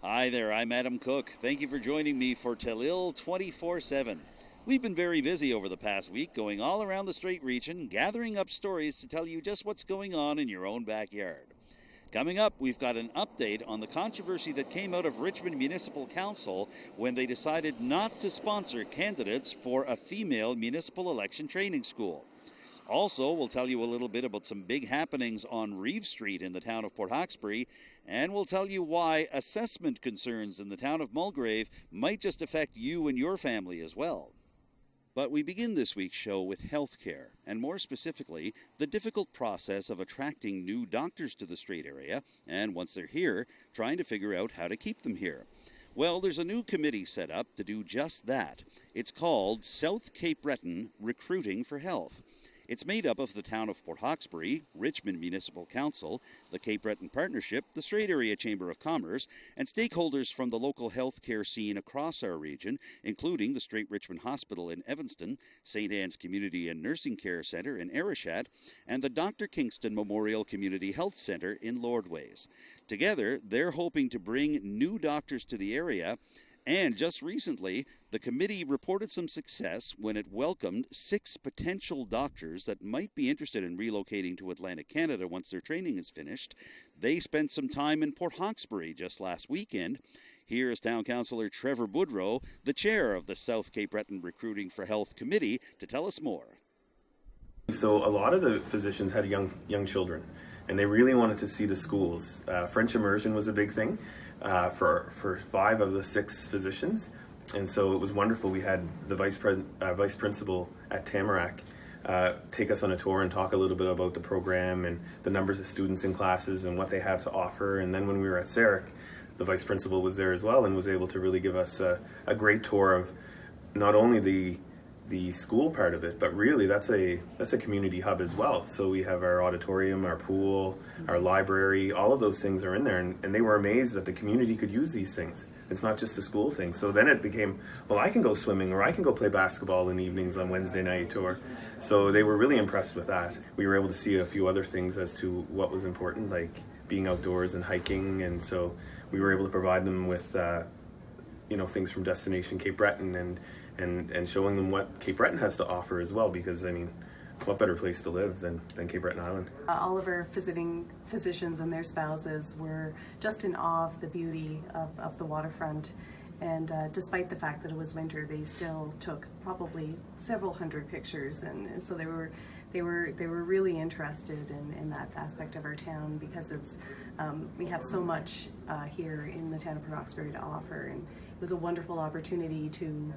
Hi there, I'm Adam Cook. Thank you for joining me for Telile 24/7. We've been very busy over the past week, going all around the Strait region, gathering up stories to tell you just what's going on in your own backyard. Coming up, we've got an update on the controversy that came out of Richmond Municipal Council when they decided not to sponsor candidates for a female municipal election training school. Also, we'll tell you a little bit about some big happenings on Reeve Street in the town of Port Hawkesbury, and we'll tell you why assessment concerns in the town of Mulgrave might just affect you and your family as well. But we begin this week's show with healthcare, and more specifically, the difficult process of attracting new doctors to the Strait area, and once they're here, trying to figure out how to keep them here. Well, there's a new committee set up to do just that. It's called South Cape Breton Recruiting for Health. It's made up of the town of Port Hawkesbury, Richmond Municipal Council, the Cape Breton Partnership, the Strait Area Chamber of Commerce, and stakeholders from the local healthcare scene across our region, including the Strait Richmond Hospital in Evanston, St. Anne's Community and Nursing Care Centre in Arishat, and the Dr. Kingston Memorial Community Health Centre in Lordways. Together, they're hoping to bring new doctors to the area. And just recently, the committee reported some success when it welcomed 6 potential doctors that might be interested in relocating to Atlantic Canada once their training is finished. They spent some time in Port Hawkesbury just last weekend. Here is Town Councillor Trevor Boudreau, the chair of the South Cape Breton Recruiting for Health Committee, to tell us more. So a lot of the physicians had young children, and they really wanted to see the schools. French immersion was a big thing for 5 of the 6 physicians, and so it was wonderful. We had the vice principal at Tamarack take us on a tour and talk a little bit about the program and the numbers of students in classes and what they have to offer. And then when we were at Sarek, the vice principal was there as well and was able to really give us a great tour of not only the school part of it, but really that's a community hub as well. So we have our auditorium, our pool, our library, all of those things are in there, and they were amazed that the community could use these things. It's not just a school thing. So then it became, well, I can go swimming or I can go play basketball in the evenings on Wednesday night, or so they were really impressed with that. We were able to see a few other things as to what was important, like being outdoors and hiking, and so we were able to provide them with things from Destination Cape Breton and showing them what Cape Breton has to offer as well, because I mean, what better place to live than Cape Breton Island? All of our visiting physicians and their spouses were just in awe of the beauty of the waterfront, and despite the fact that it was winter, they still took probably several hundred pictures, and so they were really interested in that aspect of our town, because it's we have so much here in the town of Port Hawkesbury to offer, and it was a wonderful opportunity to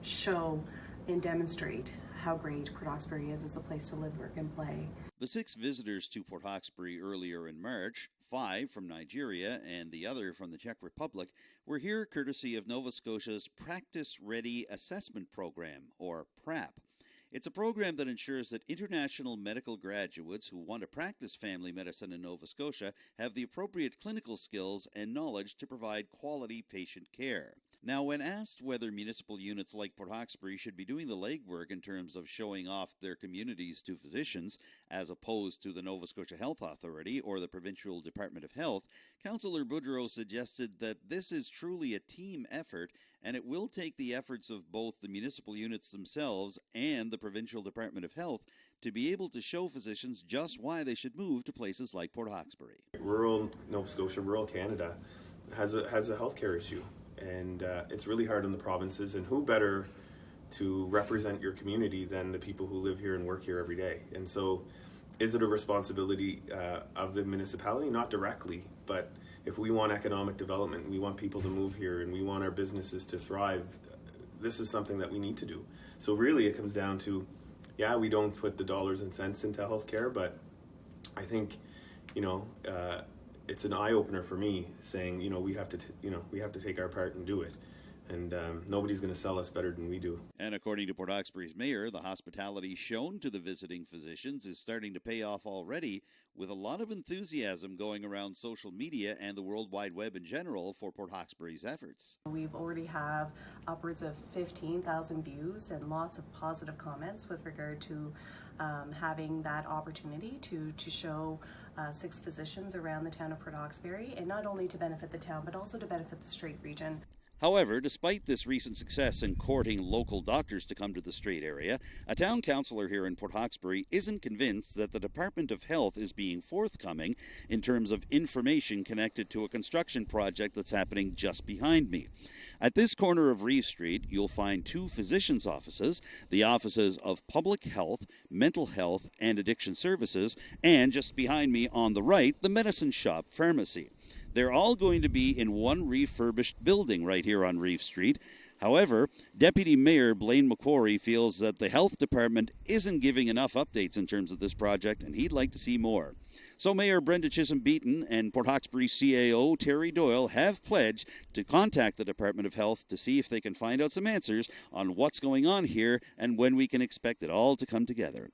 show and demonstrate how great Port Hawkesbury is as a place to live, work, and play. The 6 visitors to Port Hawkesbury earlier in March, 5 from Nigeria and the other from the Czech Republic, were here courtesy of Nova Scotia's Practice Ready Assessment Program, or PRAP. It's a program that ensures that international medical graduates who want to practice family medicine in Nova Scotia have the appropriate clinical skills and knowledge to provide quality patient care. Now, when asked whether municipal units like Port Hawkesbury should be doing the legwork in terms of showing off their communities to physicians, as opposed to the Nova Scotia Health Authority or the Provincial Department of Health, Councillor Boudreau suggested that this is truly a team effort, and it will take the efforts of both the municipal units themselves and the Provincial Department of Health to be able to show physicians just why they should move to places like Port Hawkesbury. Rural Nova Scotia, rural Canada has a healthcare issue. And it's really hard in the provinces, and who better to represent your community than the people who live here and work here every day? And so is it a responsibility of the municipality? Not directly, but if we want economic development, we want people to move here, and we want our businesses to thrive, this is something that we need to do. So really it comes down to, we don't put the dollars and cents into healthcare, but I think, it's an eye-opener for me, saying, we have to take our part and do it. And nobody's going to sell us better than we do. And according to Port Hawkesbury's mayor, the hospitality shown to the visiting physicians is starting to pay off already, with a lot of enthusiasm going around social media and the World Wide Web in general for Port Hawkesbury's efforts. We've already have upwards of 15,000 views and lots of positive comments with regard to having that opportunity to show 6 physicians around the town of Port Hawkesbury, and not only to benefit the town but also to benefit the Strait region. However, despite this recent success in courting local doctors to come to the Strait area, a town councillor here in Port Hawkesbury isn't convinced that the Department of Health is being forthcoming in terms of information connected to a construction project that's happening just behind me. At this corner of Reeve Street, you'll find 2 physicians' offices, the offices of Public Health, Mental Health, and Addiction Services, and just behind me on the right, the Medicine Shop Pharmacy. They're all going to be in one refurbished building right here on Reeve Street. However, Deputy Mayor Blaine Macquarie feels that the health department isn't giving enough updates in terms of this project, and he'd like to see more. So Mayor Brenda Chisholm-Beaton and Port Hawkesbury CAO Terry Doyle have pledged to contact the Department of Health to see if they can find out some answers on what's going on here and when we can expect it all to come together.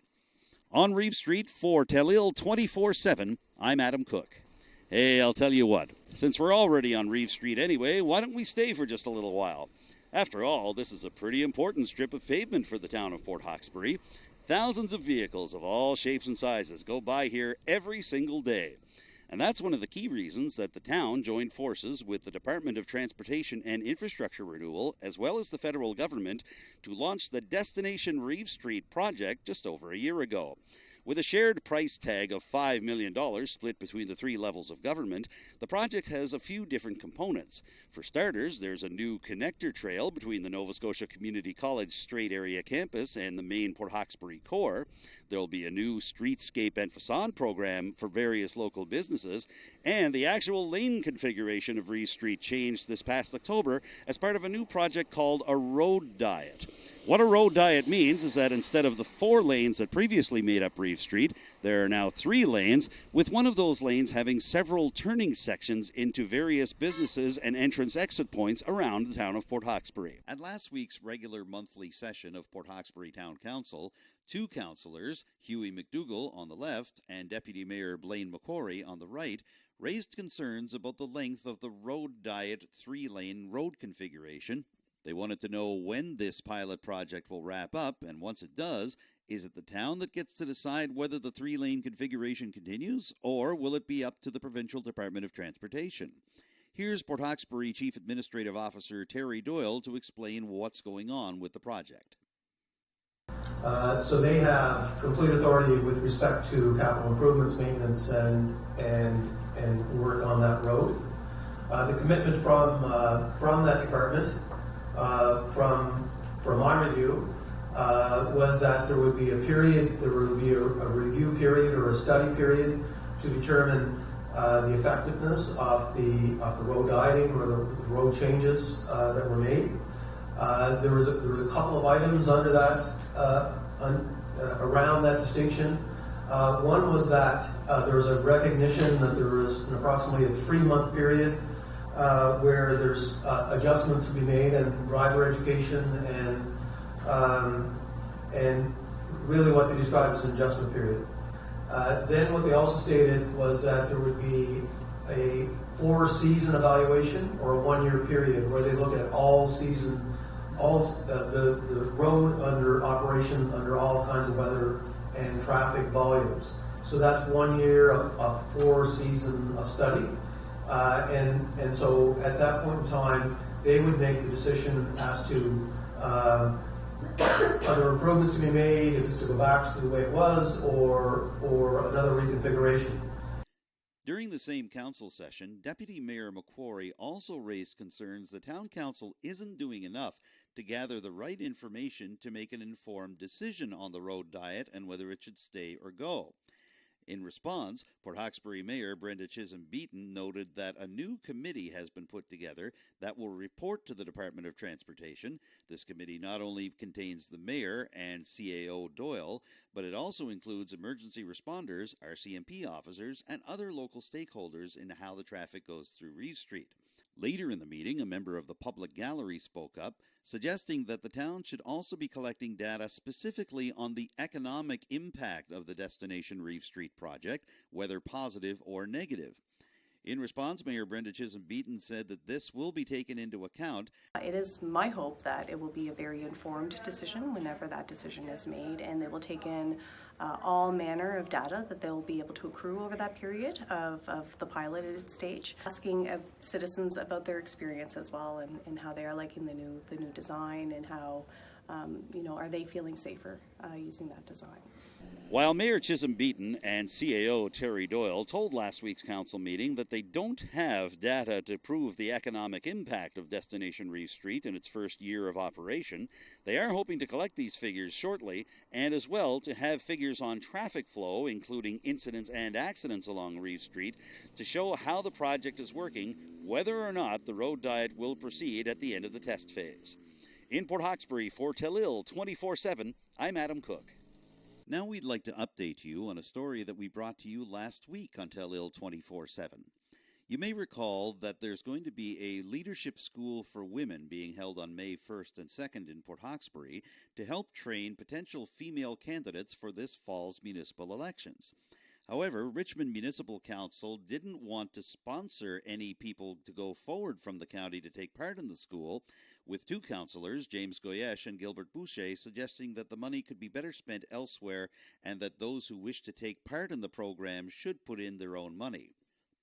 On Reeve Street for Telile 24/7, I'm Adam Cook. Hey, I'll tell you what, since we're already on Reeve Street anyway, why don't we stay for just a little while? After all, this is a pretty important strip of pavement for the town of Port Hawkesbury. Thousands of vehicles of all shapes and sizes go by here every single day. And that's one of the key reasons that the town joined forces with the Department of Transportation and Infrastructure Renewal, as well as the federal government, to launch the Destination Reeve Street project just over a year ago. With a shared price tag of $5 million split between the 3 levels of government, the project has a few different components. For starters, there's a new connector trail between the Nova Scotia Community College Strait Area campus and the main Port Hawkesbury core. There'll be a new streetscape and facade program for various local businesses, and the actual lane configuration of Reeve Street changed this past October as part of a new project called a road diet. What a road diet means is that instead of the 4 lanes that previously made up Reeve Street, there are now 3 lanes, with one of those lanes having several turning sections into various businesses and entrance-exit points around the town of Port Hawkesbury. At last week's regular monthly session of Port Hawkesbury Town Council, 2 councillors, Hughie McDougall on the left and Deputy Mayor Blaine Macquarie on the right, raised concerns about the length of the road diet 3-lane road configuration. They wanted to know when this pilot project will wrap up, and once it does, is it the town that gets to decide whether the 3-lane configuration continues, or will it be up to the Provincial Department of Transportation? Here's Port Hawkesbury Chief Administrative Officer Terry Doyle to explain what's going on with the project. So they have complete authority with respect to capital improvements, maintenance, and work on that road. The commitment from that department, from my review, was that there would be a period, there would be a review period or a study period to determine the effectiveness of the road dieting or the road changes that were made. There was a couple of items under that around that distinction. One was that there was a recognition that there was approximately a 3-month period where there's adjustments to be made and driver education and really what they described as an adjustment period. Then what they also stated was that there would be a 4-season evaluation or a 1-year period where they look at the road under operation under all kinds of weather and traffic volumes. So that's 1 year of 4 season of study. And so at that point in time, they would make the decision as to other improvements to be made, if it's to go back to the way it was, or another reconfiguration. During the same council session, Deputy Mayor Macquarie also raised concerns the town council isn't doing enough to gather the right information to make an informed decision on the road diet and whether it should stay or go. In response, Port Hawkesbury Mayor Brenda Chisholm-Beaton noted that a new committee has been put together that will report to the Department of Transportation. This committee not only contains the mayor and CAO Doyle, but it also includes emergency responders, RCMP officers, and other local stakeholders in how the traffic goes through Reeve Street. Later in the meeting, a member of the public gallery spoke up, suggesting that the town should also be collecting data specifically on the economic impact of the Destination Reeve Street project, whether positive or negative. In response, Mayor Brenda Chisholm-Beaton said that this will be taken into account. It is my hope that it will be a very informed decision whenever that decision is made, and they will take in all manner of data that they'll be able to accrue over that period of the piloted stage, asking citizens about their experience as well, and how they are liking the new design, and how are they feeling safer using that design. While Mayor Chisholm-Beaton and CAO Terry Doyle told last week's council meeting that they don't have data to prove the economic impact of Destination Reeve Street in its first year of operation, they are hoping to collect these figures shortly, and as well to have figures on traffic flow, including incidents and accidents along Reeve Street, to show how the project is working, whether or not the road diet will proceed at the end of the test phase. In Port Hawkesbury for Telile 24/7, I'm Adam Cook. Now we'd like to update you on a story that we brought to you last week on Telile 24/7. You may recall that there's going to be a leadership school for women being held on May 1st and 2nd in Port Hawkesbury to help train potential female candidates for this fall's municipal elections. However, Richmond Municipal Council didn't want to sponsor any people to go forward from the county to take part in the school, with two councillors, James Goyesh and Gilbert Boucher, suggesting that the money could be better spent elsewhere and that those who wish to take part in the program should put in their own money.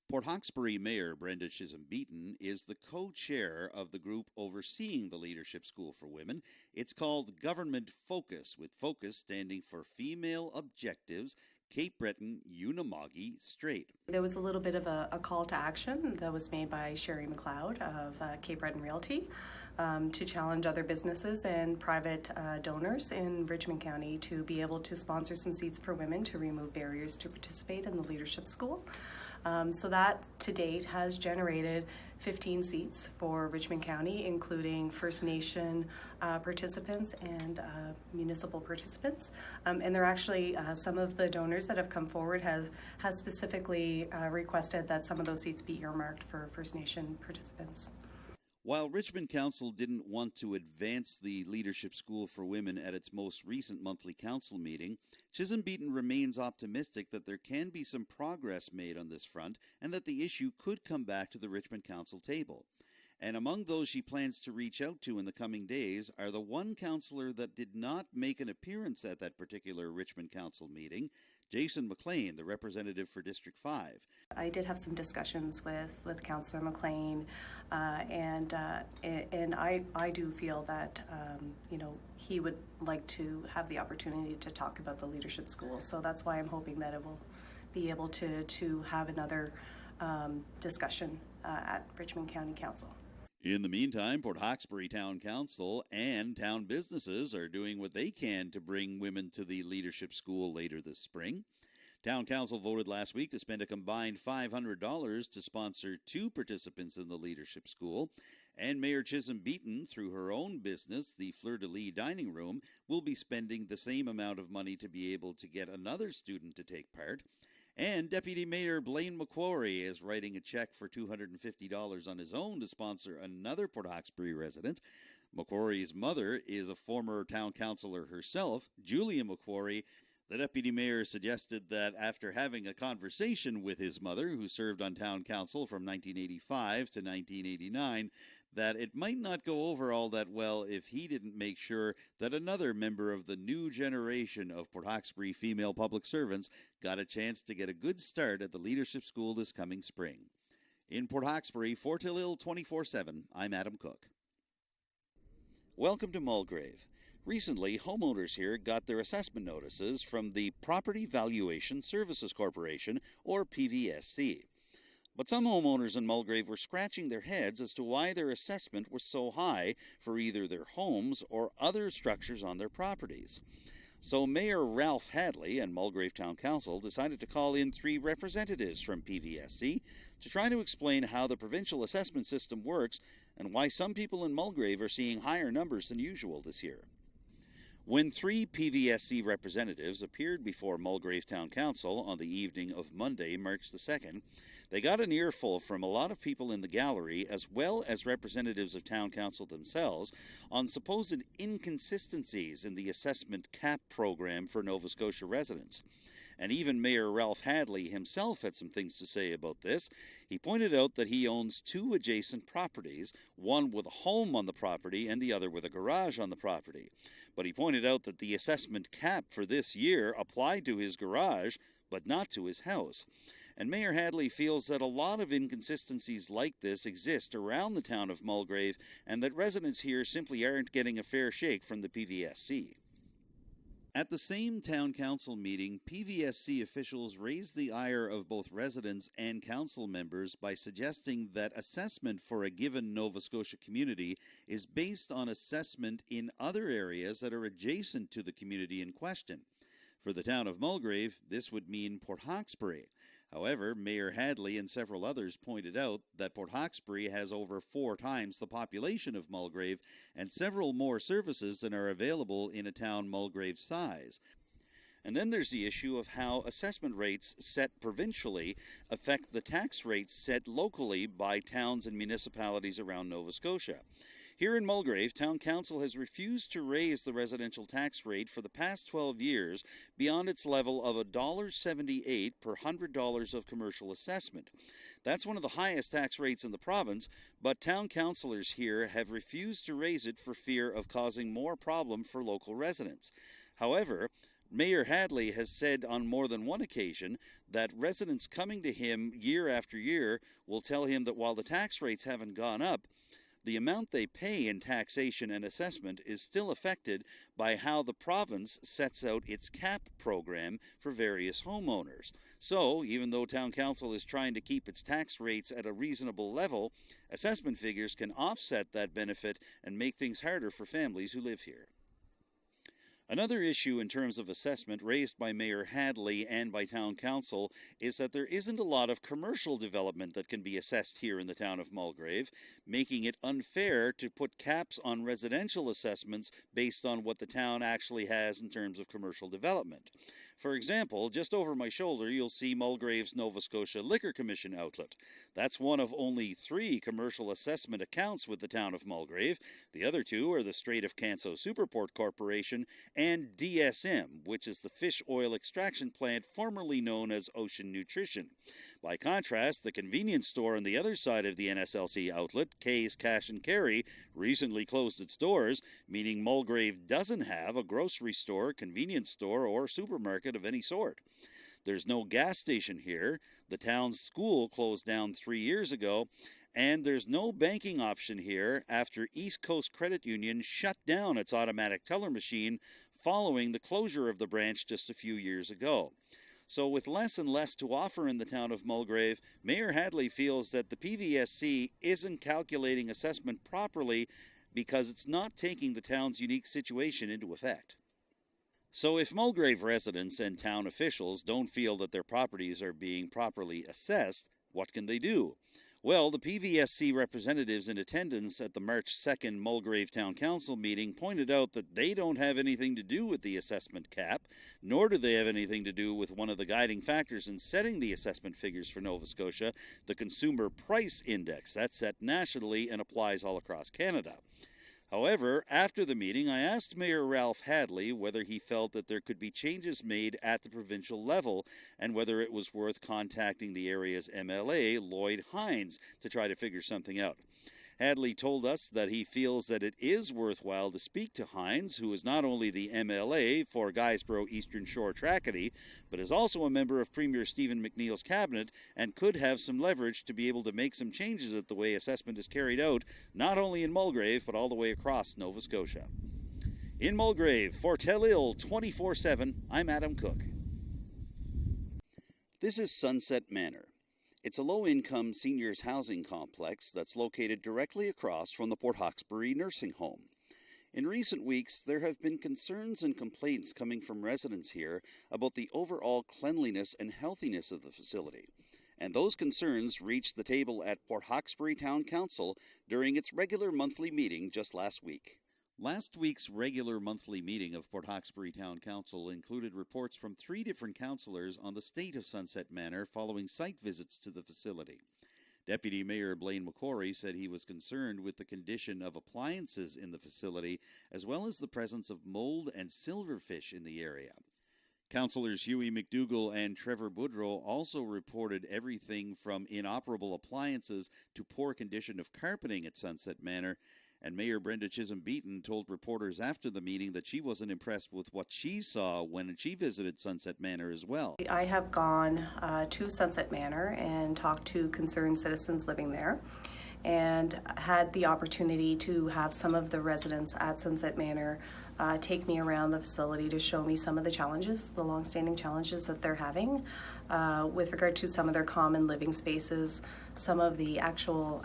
Port Hawkesbury Mayor Brenda Chisholm-Beaton is the co-chair of the group overseeing the Leadership School for Women. It's called Government Focus, with Focus standing for Female Objectives, Cape Breton, Unamoggy, Straight. There was a little bit of a call to action that was made by Sherry McLeod of Cape Breton Realty to challenge other businesses and private donors in Richmond County to be able to sponsor some seats for women to remove barriers to participate in the Leadership School. So that to date has generated 15 seats for Richmond County, including First Nation participants and municipal participants. And they're actually, some of the donors that have come forward has specifically requested that some of those seats be earmarked for First Nation participants. While Richmond Council didn't want to advance the Leadership School for Women at its most recent monthly council meeting, Chisholm-Beaton remains optimistic that there can be some progress made on this front and that the issue could come back to the Richmond Council table. And among those she plans to reach out to in the coming days are the one councillor that did not make an appearance at that particular Richmond Council meeting, Jason McLean, the representative for District 5. I did have some discussions with Councillor McLean, and I do feel that he would like to have the opportunity to talk about the Leadership School. So that's why I'm hoping that it will be able to have another discussion at Richmond County Council. In the meantime, Port Hawkesbury Town Council and town businesses are doing what they can to bring women to the Leadership School later this spring. Town Council voted last week to spend a combined $500 to sponsor 2 participants in the Leadership School, and Mayor Chisholm-Beaton, through her own business, the Fleur de Lis Dining Room, will be spending the same amount of money to be able to get another student to take part. And Deputy Mayor Blaine McQuarrie is writing a check for $250 on his own to sponsor another Port Hawkesbury resident. McQuarrie's mother is a former town councillor herself, Julia McQuarrie. The deputy mayor suggested that after having a conversation with his mother, who served on town council from 1985 to 1989, that it might not go over all that well if he didn't make sure that another member of the new generation of Port Hawkesbury female public servants got a chance to get a good start at the Leadership School this coming spring. In Port Hawkesbury, for Telile 24/7, I'm Adam Cook. Welcome to Mulgrave. Recently, homeowners here got their assessment notices from the Property Valuation Services Corporation, or PVSC. But some homeowners in Mulgrave were scratching their heads as to why their assessment was so high for either their homes or other structures on their properties. So Mayor Ralph Hadley and Mulgrave Town Council decided to call in 3 representatives from PVSC to try to explain how the provincial assessment system works and why some people in Mulgrave are seeing higher numbers than usual this year. When 3 PVSC representatives appeared before Mulgrave Town Council on the evening of Monday, March the 2nd, they got an earful from a lot of people in the gallery, as well as representatives of Town Council themselves, on supposed inconsistencies in the assessment cap program for Nova Scotia residents. And even Mayor Ralph Hadley himself had some things to say about this. He pointed out that he owns 2 adjacent properties, one with a home on the property and the other with a garage on the property. But he pointed out that the assessment cap for this year applied to his garage, but not to his house. And Mayor Hadley feels that a lot of inconsistencies like this exist around the town of Mulgrave, and that residents here simply aren't getting a fair shake from the PVSC. At the same town council meeting, PVSC officials raised the ire of both residents and council members by suggesting that assessment for a given Nova Scotia community is based on assessment in other areas that are adjacent to the community in question. For the town of Mulgrave, this would mean Port Hawkesbury. However, Mayor Hadley and several others pointed out that Port Hawkesbury has over 4 times the population of Mulgrave and several more services than are available in a town Mulgrave's size. And then there's the issue of how assessment rates set provincially affect the tax rates set locally by towns and municipalities around Nova Scotia. Here in Mulgrave, Town Council has refused to raise the residential tax rate for the past 12 years beyond its level of $1.78 per $100 of commercial assessment. That's one of the highest tax rates in the province, but town councillors here have refused to raise it for fear of causing more problem for local residents. However, Mayor Hadley has said on more than one occasion that residents coming to him year after year will tell him that while the tax rates haven't gone up, the amount they pay in taxation and assessment is still affected by how the province sets out its cap program for various homeowners. So, even though Town Council is trying to keep its tax rates at a reasonable level, assessment figures can offset that benefit and make things harder for families who live here. Another issue in terms of assessment raised by Mayor Hadley and by Town Council is that there isn't a lot of commercial development that can be assessed here in the town of Mulgrave, making it unfair to put caps on residential assessments based on what the town actually has in terms of commercial development. For example, just over my shoulder you'll see Mulgrave's Nova Scotia Liquor Commission outlet. That's one of only 3 commercial assessment accounts with the town of Mulgrave. The other 2 are the Strait of Canso Superport Corporation and DSM, which is the fish oil extraction plant formerly known as Ocean Nutrition. By contrast, the convenience store on the other side of the NSLC outlet, Kay's Cash and Carry, recently closed its doors, meaning Mulgrave doesn't have a grocery store, convenience store, or supermarket of any sort. There's no gas station here. The town's school closed down 3 years ago, and there's no banking option here after East Coast Credit Union shut down its automatic teller machine following the closure of the branch just a few years ago. So with less and less to offer in the town of Mulgrave, Mayor Hadley feels that the PVSC isn't calculating assessment properly because it's not taking the town's unique situation into effect. So if Mulgrave residents and town officials don't feel that their properties are being properly assessed, what can they do? Well, the PVSC representatives in attendance at the March 2nd Mulgrave Town Council meeting pointed out that they don't have anything to do with the assessment cap, nor do they have anything to do with one of the guiding factors in setting the assessment figures for Nova Scotia, the Consumer Price Index. That's set nationally and applies all across Canada. However, after the meeting, I asked Mayor Ralph Hadley whether he felt that there could be changes made at the provincial level and whether it was worth contacting the area's MLA, Lloyd Hines, to try to figure something out. Hadley told us that he feels that it is worthwhile to speak to Hines, who is not only the MLA for Guysborough Eastern Shore Tracadie, but is also a member of Premier Stephen McNeil's cabinet and could have some leverage to be able to make some changes at the way assessment is carried out, not only in Mulgrave, but all the way across Nova Scotia. In Mulgrave, for Telile 24/7, I'm Adam Cook. This is Sunset Manor. It's a low-income seniors housing complex that's located directly across from the Port Hawkesbury nursing home. In recent weeks, there have been concerns and complaints coming from residents here about the overall cleanliness and healthiness of the facility. And those concerns reached the table at Port Hawkesbury Town Council during its regular monthly meeting just last week. Last week's regular monthly meeting of Port Hawkesbury Town Council included reports from 3 different councillors on the state of Sunset Manor following site visits to the facility. Deputy Mayor Blaine McCory said he was concerned with the condition of appliances in the facility, as well as the presence of mold and silverfish in the area. Councillors Huey McDougall and Trevor Boudreau also reported everything from inoperable appliances to poor condition of carpeting at Sunset Manor. And Mayor Brenda Chisholm-Beaton told reporters after the meeting that she wasn't impressed with what she saw when she visited Sunset Manor as well. I have gone to Sunset Manor and talked to concerned citizens living there, and had the opportunity to have some of the residents at Sunset Manor take me around the facility to show me some of the challenges, the long-standing challenges that they're having with regard to some of their common living spaces, some of the actual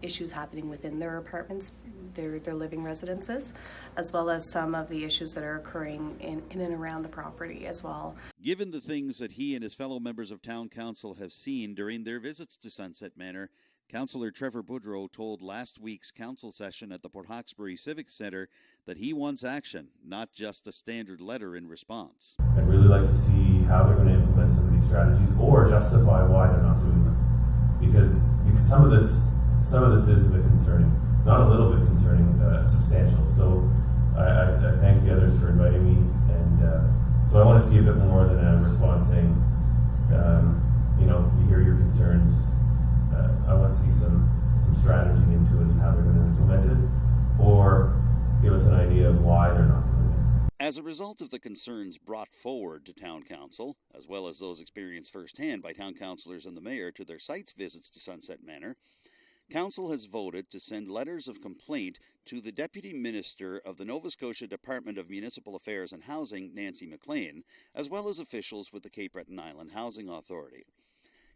issues happening within their apartments, their living residences, as well as some of the issues that are occurring in and around the property as well. Given the things that he and his fellow members of Town Council have seen during their visits to Sunset Manor, Councillor Trevor Boudreau told last week's council session at the Port Hawkesbury Civic Centre that he wants action, not just a standard letter in response. I'd really like to see how they're going to implement some of these strategies or justify why they're not doing them. Because some of this is a bit concerning, not a little bit concerning, substantial. So I thank the others for inviting me, and so I want to see a bit more than a response saying, we hear your concerns. I want to see some strategy into it and how they're going to implement it, or give us an idea of why they're not doing it. As a result of the concerns brought forward to Town Council, as well as those experienced firsthand by Town Councillors and the Mayor to their sites visits to Sunset Manor, Council has voted to send letters of complaint to the Deputy Minister of the Nova Scotia Department of Municipal Affairs and Housing, Nancy McLean, as well as officials with the Cape Breton Island Housing Authority.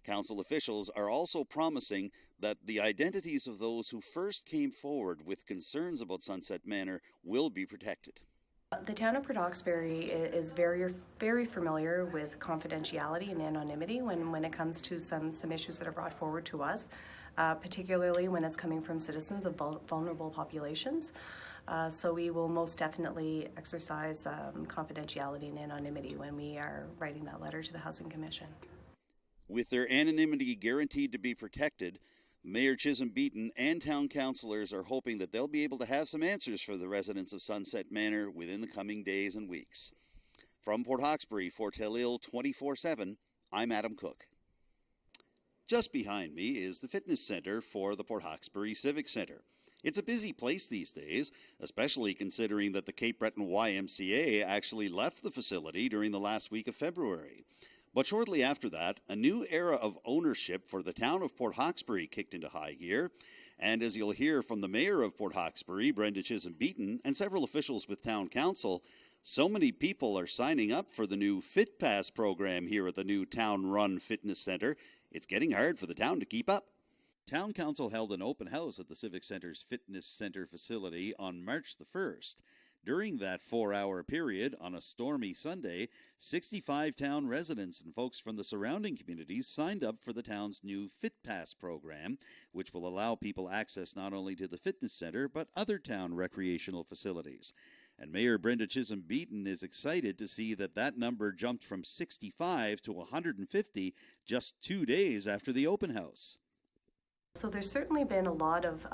Council officials are also promising that the identities of those who first came forward with concerns about Sunset Manor will be protected. The town of Port Hawkesbury is very, very familiar with confidentiality and anonymity when it comes to some issues that are brought forward to us, particularly when it's coming from citizens of vulnerable populations. So we will most definitely exercise confidentiality and anonymity when we are writing that letter to the Housing Commission. With their anonymity guaranteed to be protected, Mayor Chisholm-Beaton and town councillors are hoping that they'll be able to have some answers for the residents of Sunset Manor within the coming days and weeks. From Port Hawkesbury for Telile 24/7, I'm Adam Cook. Just behind me is the fitness center for the Port Hawkesbury Civic Centre. It's a busy place these days, especially considering that the Cape Breton YMCA actually left the facility during the last week of February. But shortly after that, a new era of ownership for the town of Port Hawkesbury kicked into high gear. And as you'll hear from the mayor of Port Hawkesbury, Brenda Chisholm-Beaton, and several officials with town council, so many people are signing up for the new Fit Pass program here at the new town-run fitness center, it's getting hard for the town to keep up. Town council held an open house at the Civic Center's fitness center facility on March the 1st. During that 4-hour period, on a stormy Sunday, 65 town residents and folks from the surrounding communities signed up for the town's new Fit Pass program, which will allow people access not only to the fitness center, but other town recreational facilities. And Mayor Brenda Chisholm-Beaton is excited to see that number jumped from 65 to 150 just 2 days after the open house. So there's certainly been a lot of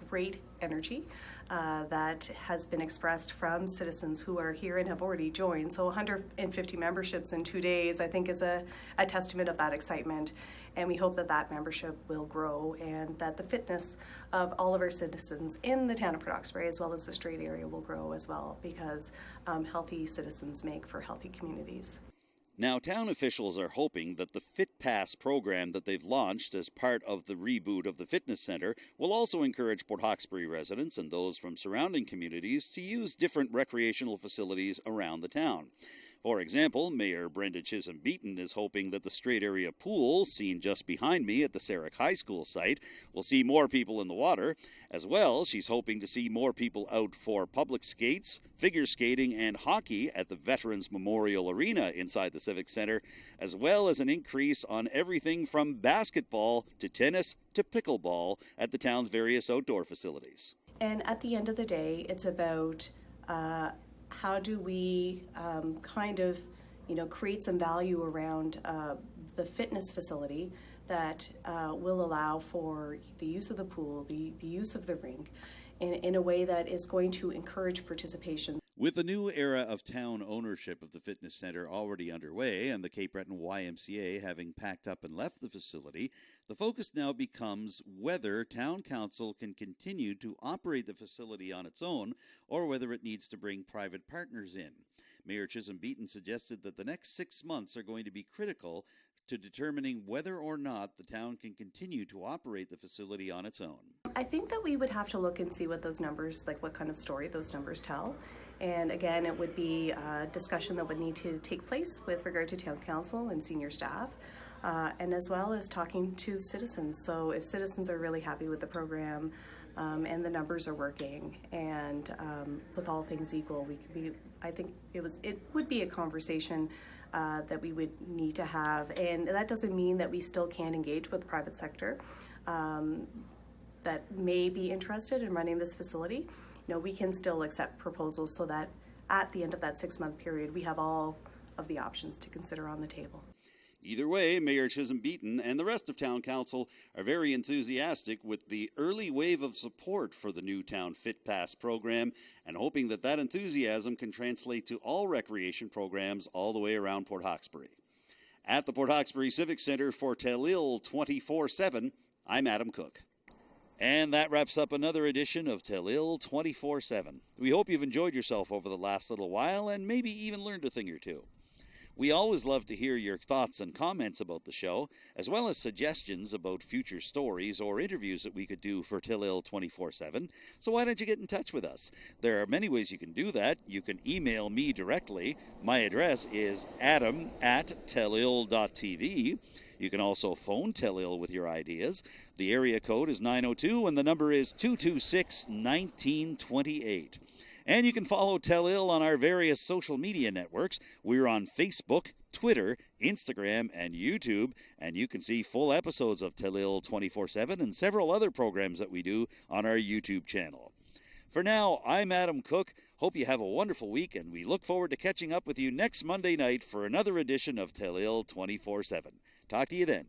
great energy that has been expressed from citizens who are here and have already joined. So 150 memberships in 2 days, I think, is a testament of that excitement. And we hope that membership will grow and that the fitness of all of our citizens in the town of Port Hawkesbury, as well as the Strait area, will grow as well, because healthy citizens make for healthy communities. Now, town officials are hoping that the Fit Pass program that they've launched as part of the reboot of the fitness center will also encourage Port Hawkesbury residents and those from surrounding communities to use different recreational facilities around the town. For example, Mayor Brenda Chisholm-Beaton is hoping that the Strait area pool, seen just behind me at the Sarek High School site, will see more people in the water. As well, she's hoping to see more people out for public skates, figure skating, and hockey at the Veterans Memorial Arena inside the Civic Center, as well as an increase on everything from basketball to tennis to pickleball at the town's various outdoor facilities. And at the end of the day, it's about how do we create some value around the fitness facility that will allow for the use of the pool, the use of the rink, in a way that is going to encourage participation. With the new era of town ownership of the fitness center already underway and the Cape Breton YMCA having packed up and left the facility, the focus now becomes whether Town Council can continue to operate the facility on its own or whether it needs to bring private partners in. Mayor Chisholm Beaton suggested that the next 6 months are going to be critical to determining whether or not the town can continue to operate the facility on its own. I think that we would have to look and see what those numbers, like what kind of story those numbers tell. And again, it would be a discussion that would need to take place with regard to town council and senior staff, and as well as talking to citizens. So if citizens are really happy with the program and the numbers are working, and with all things equal, I think it would be a conversation that we would need to have. And that doesn't mean that we still can't engage with the private sector that may be interested in running this facility. We can still accept proposals so that at the end of that 6-month period, we have all of the options to consider on the table. Either way, Mayor Chisholm Beaton and the rest of Town Council are very enthusiastic with the early wave of support for the new Town Fit Pass program and hoping that that enthusiasm can translate to all recreation programs all the way around Port Hawkesbury. At the Port Hawkesbury Civic Centre for Telile 24/7, I'm Adam Cook. And that wraps up another edition of Telile 24/7. We hope you've enjoyed yourself over the last little while and maybe even learned a thing or two. We always love to hear your thoughts and comments about the show, as well as suggestions about future stories or interviews that we could do for Telile 24/7. So why don't you get in touch with us? There are many ways you can do that. You can email me directly. My address is adam@telile.tv. You can also phone Telile with your ideas. The area code is 902 and the number is 226-1928. And you can follow Telile on our various social media networks. We're on Facebook, Twitter, Instagram, and YouTube. And you can see full episodes of Telile 24/7 and several other programs that we do on our YouTube channel. For now, I'm Adam Cook. Hope you have a wonderful week, and we look forward to catching up with you next Monday night for another edition of Telile 24/7. Talk to you then.